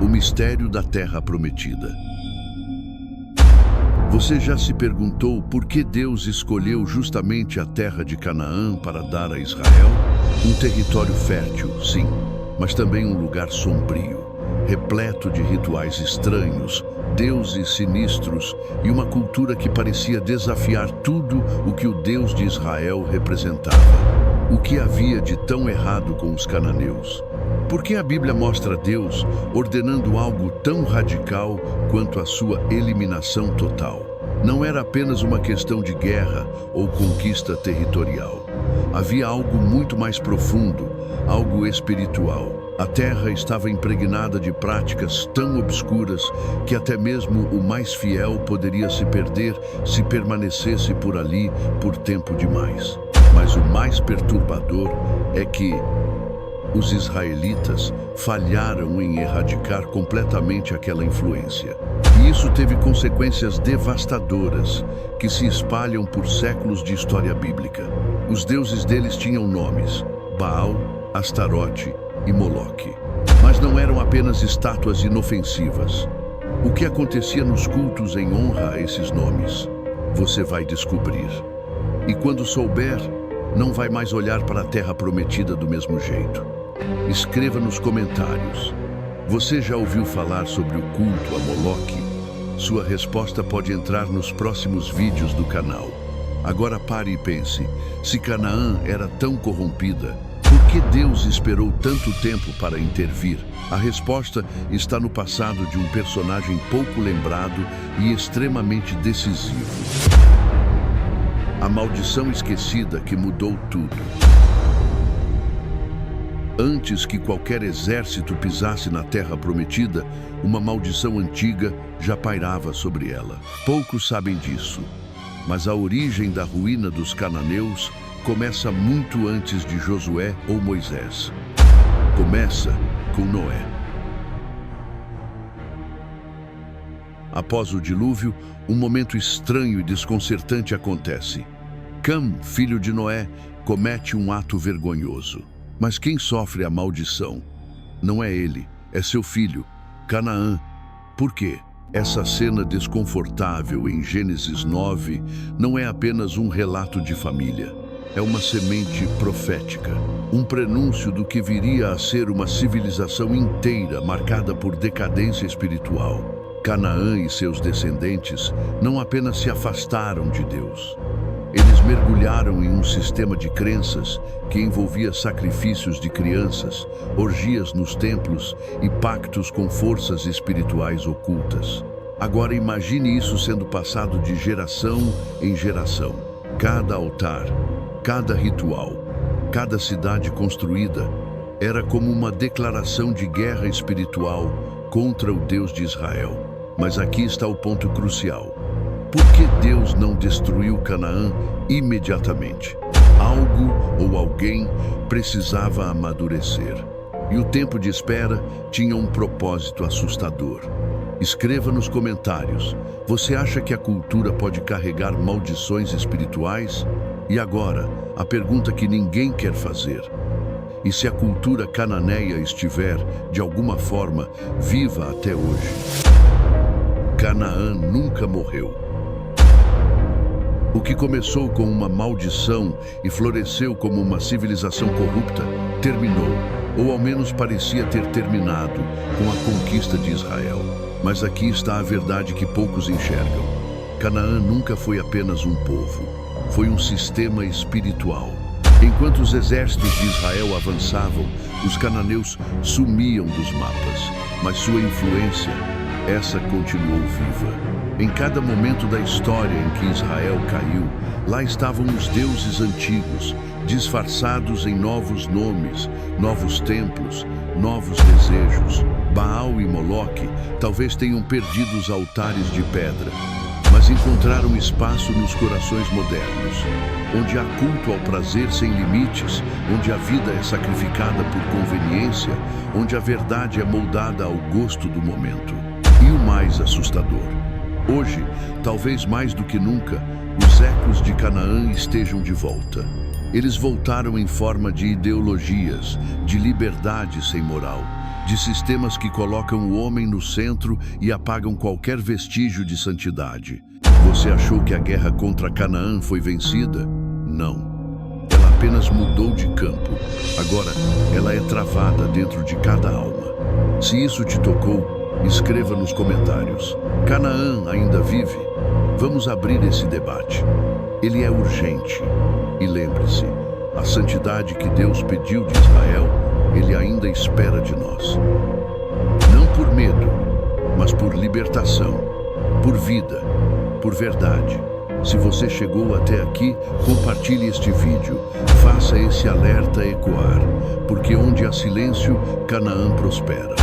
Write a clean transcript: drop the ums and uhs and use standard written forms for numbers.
O mistério da Terra Prometida. Você já se perguntou por que Deus escolheu justamente a terra de Canaã para dar a Israel? Um território fértil, sim, mas também um lugar sombrio, repleto de rituais estranhos, deuses sinistros e uma cultura que parecia desafiar tudo o que o Deus de Israel representava. O que havia de tão errado com os cananeus? Por que a Bíblia mostra Deus ordenando algo tão radical quanto a sua eliminação total? Não era apenas uma questão de guerra ou conquista territorial. Havia algo muito mais profundo, algo espiritual. A terra estava impregnada de práticas tão obscuras que até mesmo o mais fiel poderia se perder se permanecesse por ali por tempo demais. Mas o mais perturbador é que os israelitas falharam em erradicar completamente aquela influência. E isso teve consequências devastadoras que se espalham por séculos de história bíblica. Os deuses deles tinham nomes: Baal, Astarote e Moloque. Mas não eram apenas estátuas inofensivas. O que acontecia nos cultos em honra a esses nomes? Você vai descobrir. E quando souber, não vai mais olhar para a Terra Prometida do mesmo jeito. Escreva nos comentários. Você já ouviu falar sobre o culto a Moloque? Sua resposta pode entrar nos próximos vídeos do canal. Agora pare e pense, se Canaã era tão corrompida, por que Deus esperou tanto tempo para intervir? A resposta está no passado de um personagem pouco lembrado e extremamente decisivo. A maldição esquecida que mudou tudo. Antes que qualquer exército pisasse na Terra Prometida, uma maldição antiga já pairava sobre ela. Poucos sabem disso, mas a origem da ruína dos cananeus começa muito antes de Josué ou Moisés. Começa com Noé. Após o dilúvio, um momento estranho e desconcertante acontece. Cam, filho de Noé, comete um ato vergonhoso. Mas quem sofre a maldição? Não é ele, é seu filho, Canaã. Por quê? Essa cena desconfortável em Gênesis 9 não é apenas um relato de família. É uma semente profética, um prenúncio do que viria a ser uma civilização inteira marcada por decadência espiritual. Canaã e seus descendentes não apenas se afastaram de Deus. Eles mergulharam em um sistema de crenças que envolvia sacrifícios de crianças, orgias nos templos e pactos com forças espirituais ocultas. Agora imagine isso sendo passado de geração em geração. Cada altar, cada ritual, cada cidade construída era como uma declaração de guerra espiritual contra o Deus de Israel. Mas aqui está o ponto crucial. Por que Deus não destruiu Canaã imediatamente? Algo ou alguém precisava amadurecer. E o tempo de espera tinha um propósito assustador. Escreva nos comentários. Você acha que a cultura pode carregar maldições espirituais? E agora, a pergunta que ninguém quer fazer. E se a cultura cananeia estiver, de alguma forma, viva até hoje? Canaã nunca morreu. O que começou com uma maldição e floresceu como uma civilização corrupta, terminou, ou ao menos parecia ter terminado, com a conquista de Israel. Mas aqui está a verdade que poucos enxergam. Canaã nunca foi apenas um povo, foi um sistema espiritual. Enquanto os exércitos de Israel avançavam, os cananeus sumiam dos mapas, mas sua influência, essa continuou viva. Em cada momento da história em que Israel caiu, lá estavam os deuses antigos, disfarçados em novos nomes, novos templos, novos desejos. Baal e Moloque talvez tenham perdido os altares de pedra, mas encontraram espaço nos corações modernos, onde há culto ao prazer sem limites, onde a vida é sacrificada por conveniência, onde a verdade é moldada ao gosto do momento. E o mais assustador: hoje, talvez mais do que nunca, os ecos de Canaã estejam de volta. Eles voltaram em forma de ideologias, de liberdade sem moral, de sistemas que colocam o homem no centro e apagam qualquer vestígio de santidade. Você achou que a guerra contra Canaã foi vencida? Não. Ela apenas mudou de campo. Agora, ela é travada dentro de cada alma. Se isso te tocou, escreva nos comentários. Canaã ainda vive? Vamos abrir esse debate. Ele é urgente. E lembre-se, a santidade que Deus pediu de Israel, Ele ainda espera de nós. Não por medo, mas por libertação, por vida, por verdade. Se você chegou até aqui, compartilhe este vídeo. Faça esse alerta ecoar, porque onde há silêncio, Canaã prospera.